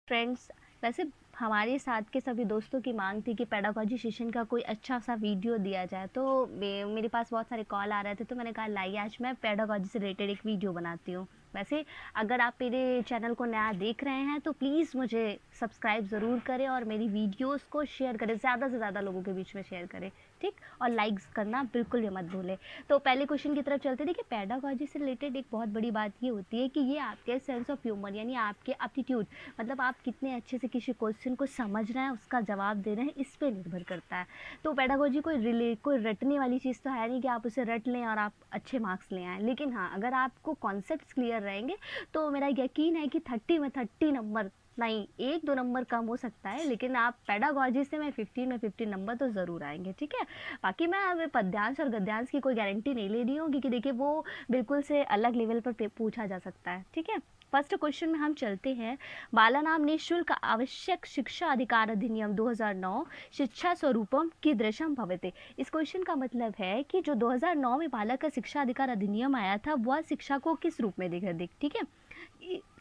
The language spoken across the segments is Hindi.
फ्रेंड्स, वैसे हमारे साथ के सभी दोस्तों की मांग थी कि पेडागॉजी सेशन का कोई अच्छा सा वीडियो दिया जाए, तो मेरे पास बहुत सारे कॉल आ रहे थे, तो मैंने कहा लाइए आज मैं पेडागॉजी से रिलेटेड एक वीडियो बनाती हूँ। वैसे अगर आप मेरे चैनल को नया देख रहे हैं तो प्लीज़ मुझे सब्सक्राइब ज़रूर करें और मेरी वीडियोस को शेयर करें, ज़्यादा से ज़्यादा लोगों के बीच में शेयर करें, ठीक? और लाइक्स करना बिल्कुल भी मत भूलें। तो पहले क्वेश्चन की तरफ चलते। देखिए, पेडागॉजी से रिलेटेड एक बहुत बड़ी बात ये होती है कि ये आपके सेंस ऑफ ह्यूमर यानी आपके एप्टीट्यूड, मतलब आप कितने अच्छे से किसी क्वेश्चन को समझ रहे हैं, उसका जवाब दे रहे हैं, इस पे निर्भर करता है। तो पेडागॉजी कोई रटने वाली चीज़ तो है नहीं कि आप उसे रट लें और आप अच्छे मार्क्स ले आएँ। लेकिन हाँ, अगर आपको कॉन्सेप्ट्स क्लियर रहेंगे तो मेरा यकीन है कि 30 में 30 नंबर नहीं, 1-2 नंबर कम हो सकता है, लेकिन आप पेडागॉजी से मैं 15 में 15 नंबर तो ज़रूर आएँगे, ठीक है? बाकी मैं अब पद्यांश और गद्यांश की कोई गारंटी नहीं ले रही हूँ, क्योंकि देखिए वो बिल्कुल से अलग लेवल पर पूछा जा सकता है, ठीक है? फर्स्ट क्वेश्चन में हम चलते हैं। बालानाम निःशुल्क आवश्यक शिक्षा अधिकार अधिनियम 2009 शिक्षा स्वरूपम कीदृशम भवते। इस क्वेश्चन का मतलब है कि जो 2009 में बालक का शिक्षा अधिकार अधिनियम आया था, वह शिक्षा को किस रूप में देखा, ठीक है?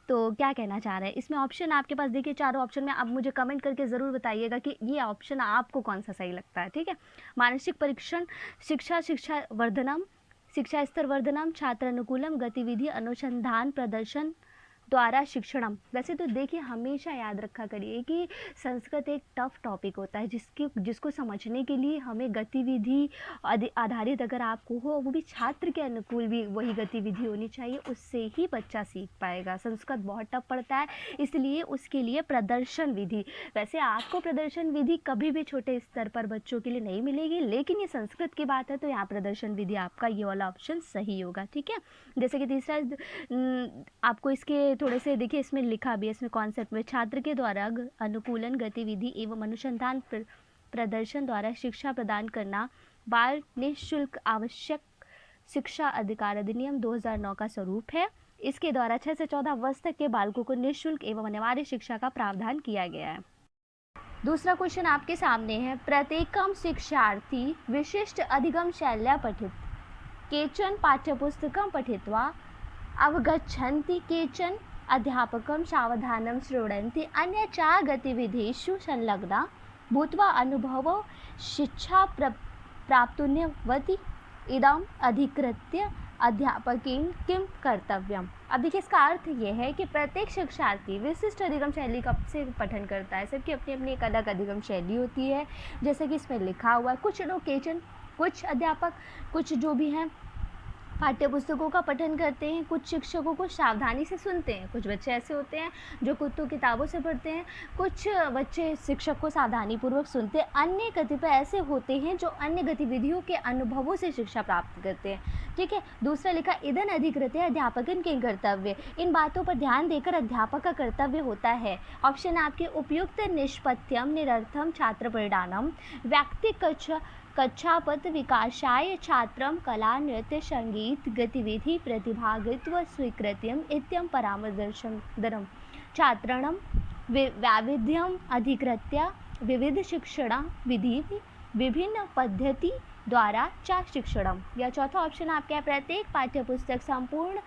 तो क्या कहना चाह रहे हैं इसमें? ऑप्शन आपके पास देखिए, चारों ऑप्शन में आप मुझे कमेंट करके ज़रूर बताइएगा कि ये ऑप्शन आपको कौन सा सही लगता है, ठीक है? मानसिक परीक्षण, शिक्षा वर्धनम, शिक्षा स्तर वर्धनम, छात्र अनुकूलम, गतिविधि अनुसंधान प्रदर्शन द्वारा शिक्षणम। वैसे तो देखिए, हमेशा याद रखा करिए कि संस्कृत एक टफ टॉपिक होता है, जिसको समझने के लिए हमें गतिविधि आधारित अगर आपको हो, वो भी छात्र के अनुकूल भी वही गतिविधि होनी चाहिए, उससे ही बच्चा सीख पाएगा। संस्कृत बहुत टफ पड़ता है, इसलिए उसके लिए प्रदर्शन विधि। वैसे आपको प्रदर्शन विधि कभी भी छोटे स्तर पर बच्चों के लिए नहीं मिलेगी, लेकिन ये संस्कृत की बात है तो यहाँ प्रदर्शन विधि आपका ये वाला ऑप्शन सही होगा, ठीक है? जैसे कि तीसरा आपको इसके थोड़े से देखिए, इसमें लिखा भी है, इसमें कॉन्सेप्ट में छात्र के द्वारा अनुकूलन गतिविधि एवं अनुसंधान प्रदर्शन द्वारा शिक्षा प्रदान करना बाल निःशुल्क आवश्यक शिक्षा अधिकार अधिनियम 2009 का स्वरूप है। इसके द्वारा 6 से 14 वर्ष तक के बालकों को निःशुल्क एवं अनिवार्य शिक्षा का प्रावधान किया गया है। दूसरा क्वेश्चन आपके सामने है। प्रत्येकम शिक्षार्थी विशिष्ट अधिगम शैल्या पठित केचन पाठ्यपुस्तकं पठित्वा अवगच्छन्ति, केचन अध्यापकं सावधानं शृण्वन्ति, अन्य च गतिविधिषु संलग्ना भूत्वा अनुभवो शिक्षा प्राप्तुन्यवति। इदम अधिकृत्य अध्यापकेन किम कर्तव्यम। अब देखिए, इसका अर्थ ये है कि प्रत्येक शिक्षार्थी विशिष्ट अधिगम शैली का से पठन करता है। सबकी अपनी अपनी एक अलग अधिगम शैली होती है, जैसे कि इसमें लिखा हुआ है। कुछ लोग केचन, कुछ अध्यापक, कुछ जो भी हैं पाठ्य पुस्तकों का पठन करते हैं, कुछ शिक्षकों को सावधानी से सुनते हैं। कुछ बच्चे ऐसे होते हैं जो कुछ किताबों से पढ़ते हैं, कुछ बच्चे शिक्षक को सावधानीपूर्वक सुनते हैं। अन्य कतिपय ऐसे होते हैं जो अन्य गतिविधियों के अनुभवों से शिक्षा प्राप्त करते हैं, ठीक है? दूसरा लिखा, इदन अधिकृत है अध्यापकन के कर्तव्य। इन बातों पर ध्यान देकर अध्यापक का कर्तव्य होता है। ऑप्शन आपके उपयुक्त निष्पत्यम निरर्थम छात्र परिणाम व्यक्ति कक्षापत विकासाय छात्रम कला नृत्य संगीत गतिविधि प्रतिभागित्व स्वीकृत्यम इत्यम परामर्शनम छात्राणां वैविध्यम अधिकृत्य विविध शिक्षण विधि विभिन्न पद्धति द्वारा च शिक्षणम। या चौथा ऑप्शन आपका है। प्रत्येक पाठ्यपुस्तक संपूर्ण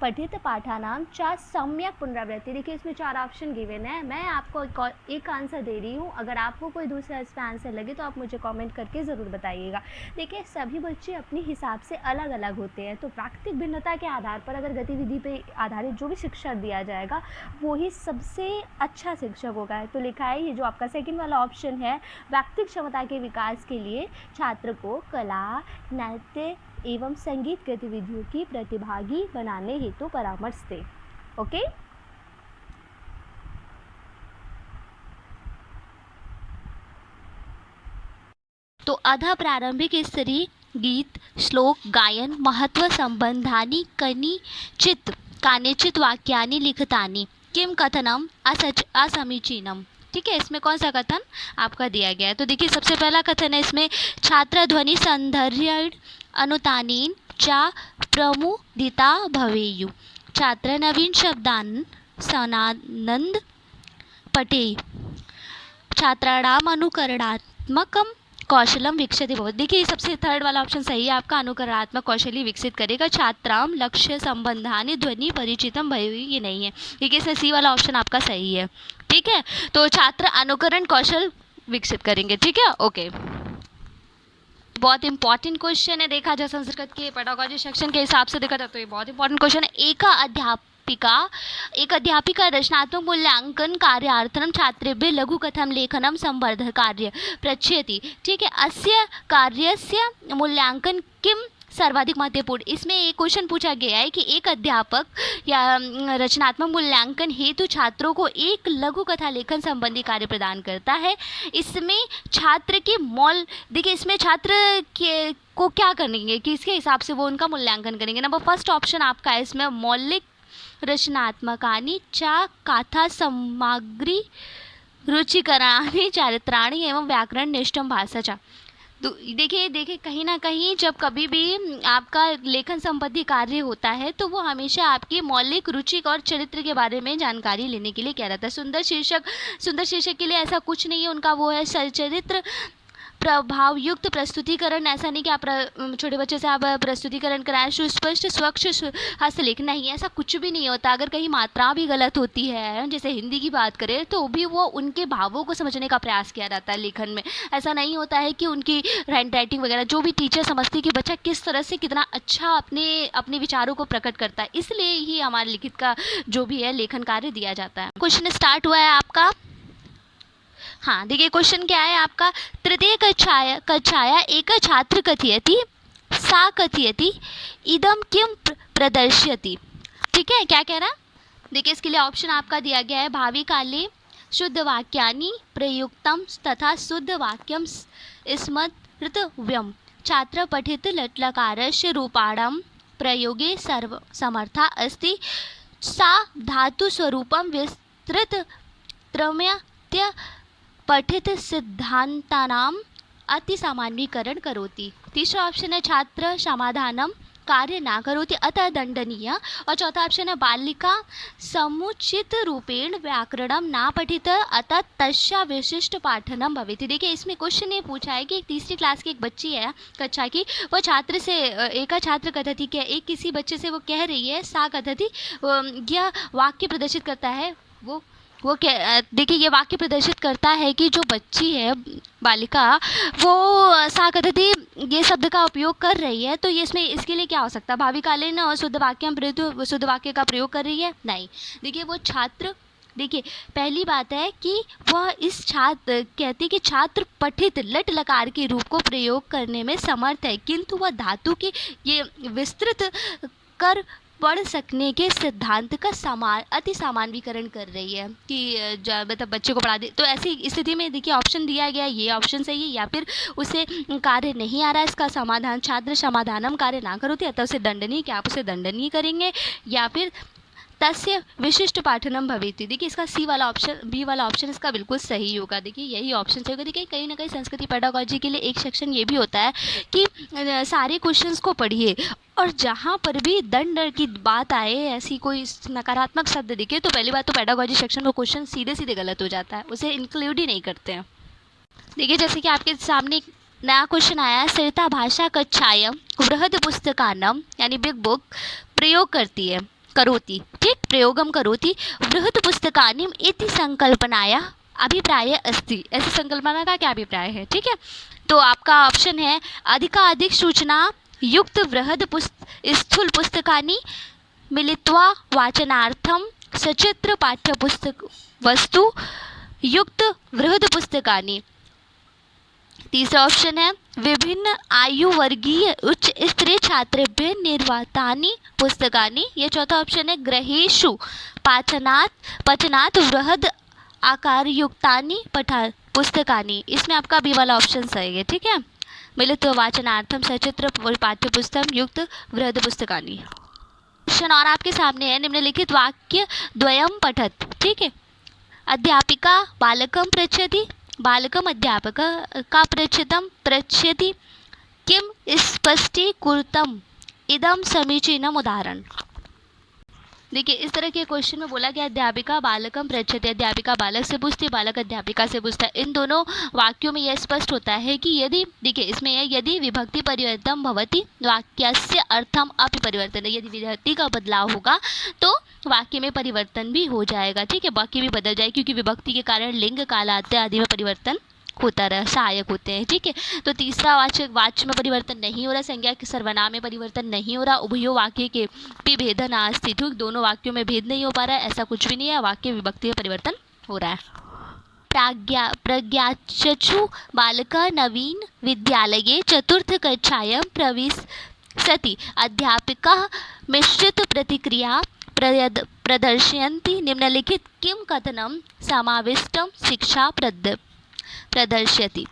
पठित पाठानाम च सम्यक पुनरावृत्ति। देखिए, इसमें 4 ऑप्शन गिवन है, मैं आपको एक आंसर दे रही हूँ। अगर आपको कोई दूसरा इसमें आंसर लगे तो आप मुझे कमेंट करके ज़रूर बताइएगा। देखिए, सभी बच्चे अपने हिसाब से अलग अलग होते हैं, तो प्राकृतिक भिन्नता के आधार पर अगर गतिविधि पे आधारित जो भी शिक्षा दिया जाएगा वो ही सबसे अच्छा शिक्षक होगा। तो लिखा है ये जो आपका सेकेंड वाला ऑप्शन है, व्यक्तिगत क्षमता के विकास के लिए छात्र को कला नृत्य एवं संगीत गतिविधियों की प्रतिभागी बनाने हेतु परामर्श दे। ओके, तो अधा प्रारंभिक स्तरीय गीत श्लोक गायन महत्व संबंधानी कानिचित वाक्यानि लिखितानि किम कथनम असमीचीनम। ठीक है, इसमें कौन सा कथन आपका दिया गया है? तो देखिए, सबसे पहला कथन है इसमें, छात्र ध्वनि सौंदर्य अनुतानेन च प्रमुदिता भवेयु, छात्र नवीन शब्दान् सनानंद पठेयु, छात्राणाम् अनुकरणात्मकं कौशलम विकसित भवति। देखिए सबसे थर्ड वाला ऑप्शन सही है आपका, अनुकरणात्मक कौशल्य विकसित करेगा। छात्राम लक्ष्य संबंधानि ध्वनि परिचितम भवेयुः, ये नहीं है। देखिए इसमें सी वाला ऑप्शन आपका सही है। ठीक है, तो छात्र अनुकरण कौशल विकसित करेंगे। ठीक है, ओके। बहुत इंपॉर्टेंट क्वेश्चन है, देखा जाए संस्कृत के पेडागॉजी सेक्शन के हिसाब से देखा जाए तो ये बहुत इंपॉर्टेंट क्वेश्चन है। एक अध्यापिका रचनात्मक मूल्यांकन कार्यार्थं छात्रेभ्यः लघुकथां लेखनं संवर्धक कार्य प्रयच्छति। ठीक है, अस्य कार्यस्य मूल्यांकन किं सर्वाधिक महत्वपूर्ण। इसमें एक क्वेश्चन पूछा गया है कि एक अध्यापक या रचनात्मक मूल्यांकन हेतु छात्रों को एक लघु कथा लेखन संबंधी कार्य प्रदान करता है। इसमें छात्र के देखिए इसमें छात्र के को क्या करेंगे, किसके हिसाब से वो उनका मूल्यांकन करेंगे। नंबर फर्स्ट ऑप्शन आपका है इसमें मौलिक रचनात्मकानि च कथा सामग्री रुचिकराणि चारित्राणि एवं व्याकरण निष्ठम भाषा च। तो देखिए कहीं ना कहीं जब कभी भी आपका लेखन संबंधी कार्य होता है तो वो हमेशा आपकी मौलिक रुचि और चरित्र के बारे में जानकारी लेने के लिए कह रहता है। सुंदर शीर्षक के लिए ऐसा कुछ नहीं है, उनका वो है सच्चरित्र प्रभावयुक्त प्रस्तुतिकरण। ऐसा नहीं कि आप छोटे बच्चे से आप प्रस्तुतिकरण कराएं, सुस्पष्ट स्वच्छ हस्तलेख, नहीं, ऐसा कुछ भी नहीं होता। अगर कहीं मात्रा भी गलत होती है, जैसे हिंदी की बात करें, तो भी वो उनके भावों को समझने का प्रयास किया जाता है लेखन में। ऐसा नहीं होता है कि उनकी हैंड राइटिंग वगैरह, जो भी टीचर समझती है कि बच्चा किस तरह से कितना अच्छा अपने विचारों को प्रकट करता है, इसलिए ही हमारे लिखित का जो भी है लेखन कार्य दिया जाता है। क्वेश्चन स्टार्ट हुआ है आपका। हाँ, देखिए क्वेश्चन क्या है आपका। तृतीय कक्षाया एक छात्र कथयति सा कथयति इदम किम प्रदर्शयति। ठीक है, क्या कह रहा है, देखिए इसके लिए ऑप्शन आपका दिया गया है। भावी काले शुद्ध वाक्यानि प्रयुक्तम तथा शुद्ध वाक्यम स्मर्तव्यम। छात्र पठित लट्लकारस्य रूपाणां प्रयोगे समर्था अस्ति। सा धातु स्वरूपम विस्तृत त्रम्यत्य पठित सिद्धांतानाम अतिसामान्यीकरण करोति। तीसरा ऑप्शन है छात्र समाधानम कार्य ना करोति अतः दंडनीय। और चौथा ऑप्शन है बालिका समुचित रूपेण व्याकरणम ना पठित अतः तस्या विशिष्ट पाठनम भवेति। देखिए इसमें क्वेश्चन ये पूछा है कि एक तीसरी क्लास की एक बच्ची है कक्षा की, वो छात्र से एक छात्र कथति क्या एक किसी बच्चे से वो कह रही है सा कथति, यह वाक्य प्रदर्शित करता है वो क्या, देखिए ये वाक्य प्रदर्शित करता है कि जो बच्ची है बालिका वो सा कथति ये शब्द का उपयोग कर रही है। तो ये इसमें इसके लिए क्या हो सकता है, भावी कालीन शुद्ध वाक्य शुद्ध वाक्य का प्रयोग कर रही है, नहीं। देखिए वो छात्र, देखिए पहली बात है कि वह इस छात्र कहती कि छात्र पठित लट लकार के रूप को प्रयोग करने में समर्थ है, किंतु वह धातु की ये विस्तृत कर पढ़ सकने के सिद्धांत का अति सामान्यीकरण कर रही है कि मतलब बच्चे को पढ़ा दे। तो ऐसी स्थिति में देखिए ऑप्शन दिया गया, ये ऑप्शन सही है, या फिर उसे कार्य नहीं आ रहा है इसका समाधान, छात्र समाधानम कार्य ना करोति अतः उसे दंडनीय, क्या आप उसे दंडनीय करेंगे, या फिर तस्य विशिष्ट पाठनम भवेति। देखिए इसका बी वाला ऑप्शन इसका बिल्कुल सही होगा। देखिए यही ऑप्शन सही होगा। देखिए कहीं ना कहीं संस्कृति पेडागॉजी के लिए एक सेक्शन ये भी होता है कि सारे क्वेश्चंस को पढ़िए और जहाँ पर भी दंड की बात आए, ऐसी कोई नकारात्मक शब्द दिखे, तो पहली बात तो पेडागॉजी सेक्शन का क्वेश्चन सीधे गलत हो जाता है, उसे इंक्लूड ही नहीं करते हैं। देखिए जैसे कि आपके सामने एक नया क्वेश्चन आया है, सरिता भाषा कक्षायां बृहद पुस्तकानां यानी बिग बुक प्रयोग करती है करोति, ठीक, प्रयोगम करोति बृहद पुस्तकानि इति संकल्पनाया अभिप्राय अस्ति। ऐसी संकल्पना का क्या अभिप्राय है, ठीक है। तो आपका ऑप्शन है अधिकाधिक सूचना युक्त बृहद स्थूल पुस्तकानि मिलित्वा वाचनार्थम सचित्र पाठ्य पुस्तक वस्तु युक्त बृहद पुस्तकानि। तीसरा ऑप्शन है विभिन्न आयु वर्गीय उच्च स्तरीय छात्रेभ्यः निर्वातानि पुस्तकानि। ये चौथा ऑप्शन है ग्रहेषु पचनात् बृहद आकारयुक्तानि पुस्तकानि। इसमें आपका बी वाला ऑप्शन सही है, ठीक है। मिलित्वा वाचनार्थम सचित्र पाठ्य पुस्तक युक्त बृहद पुस्तकानि। क्वेश्चन और आपके सामने है, निम्नलिखित वाक्य द्वयम पठत, ठीक है। अध्यापिका बालकं पृच्छति, बालकम अध्यापक का पृच्छति किम स्पष्टीकृतम इदम समीचीनम उदाहरण। देखिए इस तरह के क्वेश्चन में बोला गया अध्यापिका बालकम पृच्छति, अध्यापिका बालक से पूछती है, बालक अध्यापिका से पूछता है। इन दोनों वाक्यों में यह स्पष्ट होता है कि यदि, देखिए इसमें यह यदि विभक्ति परिवर्तन भवति वाक्यस्य अर्थम अपि परिवर्तन, यदि विभक्ति का बदलाव होगा तो वाक्य में परिवर्तन भी हो जाएगा। ठीक है, वाक्य भी बदल जाए क्योंकि विभक्ति के कारण लिंग कालांतर आदि में परिवर्तन होता रहा, सहायक होते हैं। ठीक है, तो तीसरा वाचक वाच्य में परिवर्तन नहीं हो रहा, संज्ञा के सर्वनाम में परिवर्तन नहीं हो रहा, उभयो वाक्य के भी भेद नास्ति, ठीक, दोनों वाक्यों में भेद नहीं हो पा रहा है, ऐसा कुछ भी नहीं है, वाक्य विभक्ति में परिवर्तन हो रहा है। प्रज्ञाचक्षु बालकः नवीन विद्यालये चतुर्थ कक्षायां प्रविशति, अध्यापिका मिश्रित प्रतिक्रिया प्रदर्शयन्ति, निम्नलिखित किं कथनं समाविष्टं शिक्षा प्रदर्शयति।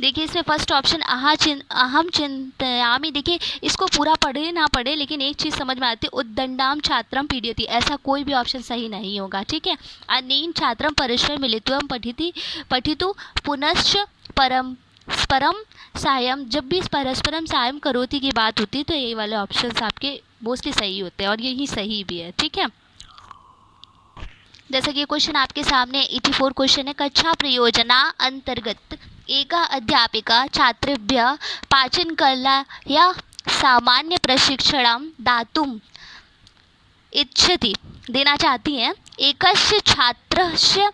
देखिए इसमें फर्स्ट ऑप्शन अहम चिंतयामि, देखिए इसको पूरा पढ़े ना पढ़े लेकिन एक चीज़ समझ में आती है, उद्दंडाम छात्रम पीडयति, ऐसा कोई भी ऑप्शन सही नहीं होगा। ठीक है, अनेन छात्रम परस्पर मिलित्वं पठितु पुनश्च परस्परम सायं, जब भी परस्परम सायं करोति की बात होती है तो ये वाले ऑप्शंस आपके मोस्टली सही होते हैं और यही सही भी है। ठीक है, जैसा कि ये क्वेश्चन आपके सामने 84 क्वेश्चन है, कक्षा प्रयोजना अंतर्गत एका अध्यापिका छात्रेभ्यः पाचनकलाया सामान्य प्रशिक्षणं दातुम् इच्छति, देना चाहती हैं, एकस्य छात्रस्य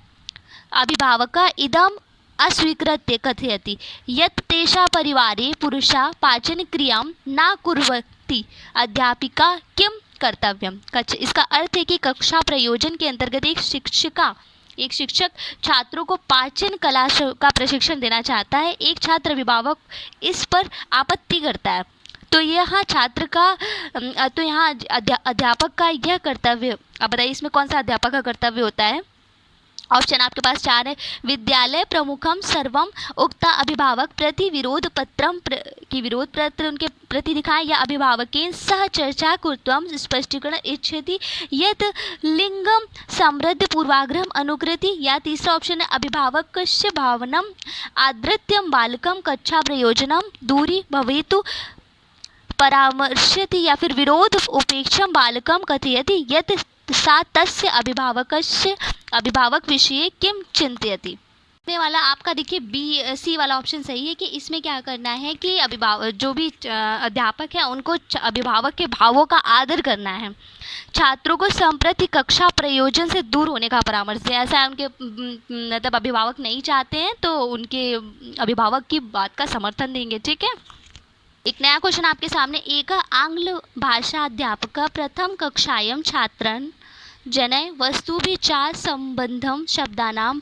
अभिभावकः इदम् अस्वीकृत्य कथयति यत् तेषां परिवारे पुरुषाः पाचनक्रियां न कुर्वन्ति, अध्यापिका किं कर्तव्यम। इसका अर्थ है कि कक्षा प्रयोजन के अंतर्गत एक शिक्षक छात्रों को पाचन कला का प्रशिक्षण देना चाहता है, एक छात्र अभिभावक इस पर आपत्ति करता है, तो यहाँ छात्र का तो यहाँ अध्यापक का यह कर्तव्य, अब बताइए इसमें कौन सा अध्यापक का कर्तव्य होता है। ऑप्शन आपके पास 4 है, विद्यालय प्रमुखम सर्वम उक्ता अभिभावक प्रति विरोध पत्रम की विरोध पत्र उनके प्रति दिखाएं, या अभिभावकेन सह चर्चा कृत्वम स्पष्टीकरण इच्छति यत् लिंगम समृद्ध पूर्वाग्रहम अनुकृति, या तीसरा ऑप्शन है, अभिभावकस्य भावनम आदृत्यम बालकम कक्षा प्रयोजनम दूरी भवेतु परामर्शति, या फिर विरोध उपेक्षम बालकम कथयति यत् सा तस्य अभिभावक विषये किं चिंतयति। वाला आपका देखिए बी सी वाला ऑप्शन सही है कि इसमें क्या करना है कि अभिभावक जो भी अध्यापक है उनको अभिभावक के भावों का आदर करना है, छात्रों को संप्रति कक्षा प्रयोजन से दूर होने का परामर्श दें। ऐसा उनके मतलब अभिभावक नहीं चाहते हैं तो उनके अभिभावक की बात का समर्थन देंगे। ठीक है, एक नया क्वेश्चन आपके सामने, एक आंग्ल भाषा अध्यापक प्रथम कक्षायां छात्रन् जनय वस्तुभिः संबंधं शब्दानां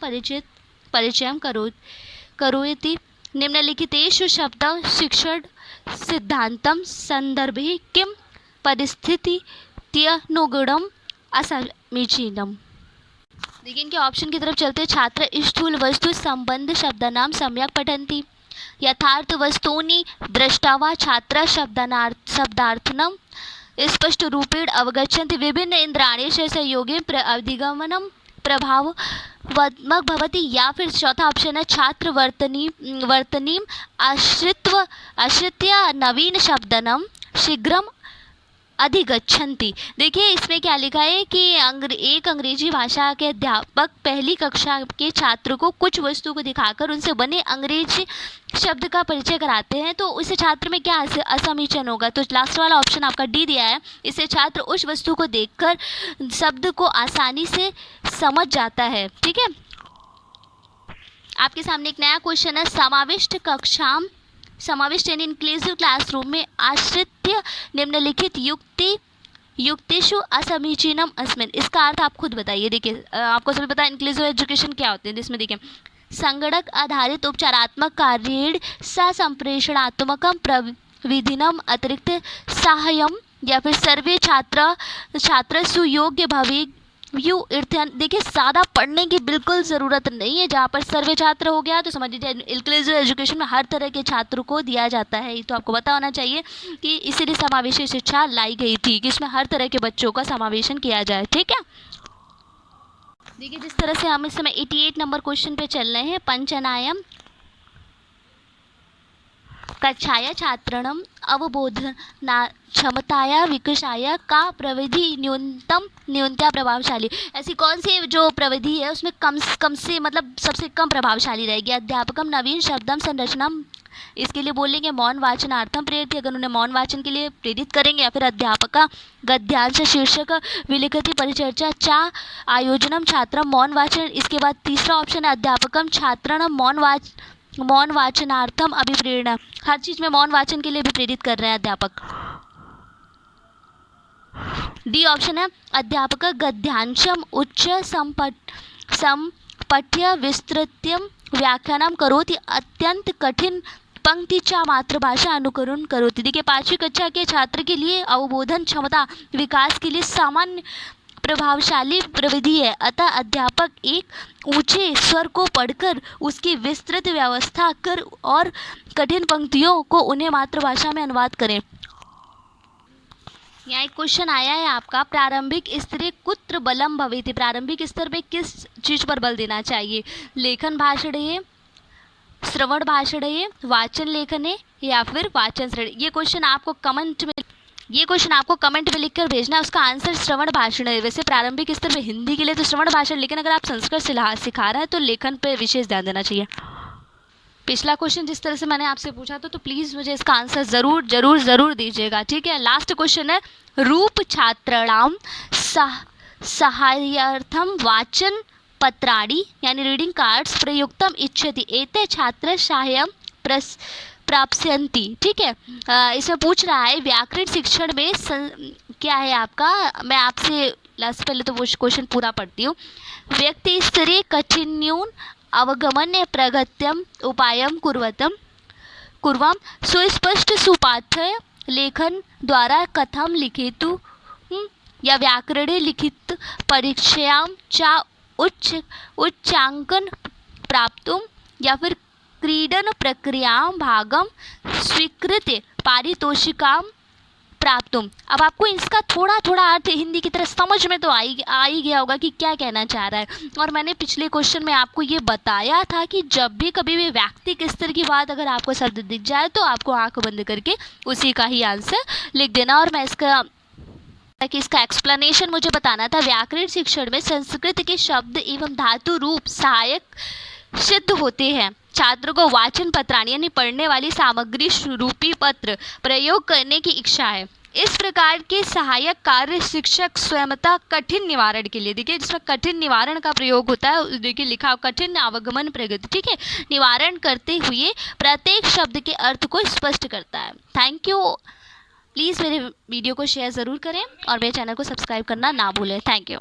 परिचयं करोति, निम्नलिखितेषु शब्दं शिक्षण सिद्धांतं संदर्भे किं परिस्थित्यनुगुणम् असमीचीनम्। देखिए इनके ऑप्शन की तरफ चलते, छात्र स्थूल वस्तु संबंध शब्दानां सम्यक पठन्ति, यथार्थ वस्तूनि दृष्ट्वा छात्र शब्दार्थनं स्पष्ट रूपेण अवगच्छन्ति, विभिन्न इंद्रियाणि से सहयोगेन अधिगमनं प्रभाववत्मक भवति, या फिर चौथा ऑप्शन है, छात्र वर्तनीम आश्रित्य नवीन शब्दनम शीघ्रम अधिगच्छन्ति। देखिए इसमें क्या लिखा है कि एक अंग्रेजी भाषा के अध्यापक पहली कक्षा के छात्र को कुछ वस्तु को दिखाकर उनसे बने अंग्रेजी शब्द का परिचय कराते हैं, तो उस छात्र में क्या असमीचन होगा। तो लास्ट वाला ऑप्शन आपका डी दिया है, इससे छात्र उस वस्तु को देखकर शब्द को आसानी से समझ जाता है। ठीक है, आपके सामने एक नया क्वेश्चन है, समाविष्ट यानी इंक्लूसिव क्लासरूम में आश्रित्य निम्नलिखित युक्तिषु असमीचीनम अस्मिन्, इसका अर्थ आप खुद बताइए। देखिए आपको सभी पता है इंक्लूसिव एजुकेशन क्या होते हैं, जिसमें देखिए संगणक आधारित उपचारात्मक कार्येण संप्रेषणात्मकं प्रविधिनम अतिरिक्त साहाय्यम, या फिर सर्वे छात्र सुयोग्य भवे यू इर्थन। देखिए ज़्यादा पढ़ने की बिल्कुल ज़रूरत नहीं है, जहाँ पर सर्वे छात्र हो गया तो समझ लीजिए इंक्लूसिव एजुकेशन में हर तरह के छात्रों को दिया जाता है। तो आपको पता होना चाहिए कि इसीलिए समावेशी शिक्षा लाई गई थी कि इसमें हर तरह के बच्चों का समावेशन किया जाए। ठीक है, देखिए जिस तरह से हम इस समय 88 नंबर क्वेश्चन पे चल रहे हैं, पंचनायम कक्षाया छात्राणाम् अवबोधना क्षमताया विकासाय का प्रविधि न्यूनतया प्रभावशाली। ऐसी कौन सी जो प्रविधि है उसमें कम से मतलब सबसे कम प्रभावशाली रहेगी। अध्यापकम नवीन शब्दम संरचना, इसके लिए बोलेंगे मौन वाचनार्थम प्रेरित, अगर उन्हें मौन वाचन के लिए प्रेरित करेंगे। या फिर अध्यापका गद्यांश शीर्षक विलिखति परिचर्चा चा आयोजनम छात्रम मौन वाचन। इसके बाद तीसरा ऑप्शन है अध्यापकम छात्राणाम मौन वाचनार्थम अभिप्रेरणा, हर चीज़ में मौन वाचन के लिए भी प्रेरित कर रहे हैं अध्यापक। डी ऑप्शन है अध्यापक गद्यांशम उच्च संपठ्य विस्तृत्यम व्याख्यानम करोति, अत्यंत कठिन पंक्तिच्या मातृभाषा अनुकरण करोति। देखिए 5वीं कक्षा के छात्र के लिए अवबोधन क्षमता विकास के लिए सामान्य प्रभावशाली प्रविधि है, अतः अध्यापक एक ऊंचे स्वर को पढ़कर उसकी विस्तृत व्यवस्था कर और कठिन पंक्तियों को उन्हें मातृभाषा में अनुवाद करें। यहाँ एक क्वेश्चन आया है आपका, प्रारंभिक स्तरे कुत्र बलम भवेति, प्रारंभिक स्तर पे किस चीज़ पर बल देना चाहिए। लेखन भाषणे, श्रवण भाषणे, वाचन लेखने या फिर वाचन श्रवण। ये क्वेश्चन आपको कमेंट में लिखकर भेजना है, उसका आंसर श्रवण भाषण है। वैसे प्रारंभिक स्तर पे हिंदी के लिए तो श्रवण भाषण, लेकिन अगर आप संस्कृत सिखा रहा है तो लेखन पे विशेष ध्यान देना चाहिए। पिछला क्वेश्चन जिस तरह से मैंने आपसे पूछा था तो प्लीज़ मुझे इसका आंसर ज़रूर दीजिएगा, ठीक है। लास्ट क्वेश्चन है रूप छात्राणाम सहायार्थम वाचन पत्राणि यानी रीडिंग कार्ड्स प्रयुक्तम इच्छति एते छात्र सहायम प्राप्स्यन्ति, ठीक है। इसमें पूछ रहा है व्याकरण शिक्षण में क्या है आपका, मैं आपसे पहले तो वो क्वेश्चन पूरा पढ़ती हूँ। व्यक्ति स्तरे कठिन्यून अवगमन प्रगत्यम उपायम कुर्वम सुस्पष्ट सुपाठ्य लेखन द्वारा कथम लिखितु या व्याकरणे लिखित परीक्षायां चा उच्चांकन प्राप्तुम या फिर क्रीडन प्रक्रियां भागम स्वीकृत्य पारितोषिकां प्राप्तुम। अब आपको इसका थोड़ा अर्थ हिंदी की तरह समझ में तो आ ही गया होगा कि क्या कहना चाह रहा है। और मैंने पिछले क्वेश्चन में आपको ये बताया था कि जब भी कभी भी व्यक्तिक स्तर की बात अगर आपको शब्द दिख जाए तो आपको आंख बंद करके उसी का ही आंसर लिख देना। और मैं इसका एक्सप्लेनेशन मुझे बताना था। व्याकरण शिक्षण में संस्कृत के शब्द एवं धातु रूप सहायक सिद्ध होते हैं। छात्र को वाचन पत्राणि यानी पढ़ने वाली सामग्री रूपी पत्र प्रयोग करने की इच्छा है। इस प्रकार के सहायक कार्य शिक्षक स्वयंता कठिन निवारण के लिए, देखिए जिसमें कठिन निवारण का प्रयोग होता है, देखिए लिखा कठिन अवगमन प्रगति, ठीक है, निवारण करते हुए प्रत्येक शब्द के अर्थ को स्पष्ट करता है। Thank you. प्लीज़ मेरे वीडियो को शेयर ज़रूर करें और मेरे चैनल को सब्सक्राइब करना ना भूलें। Thank you.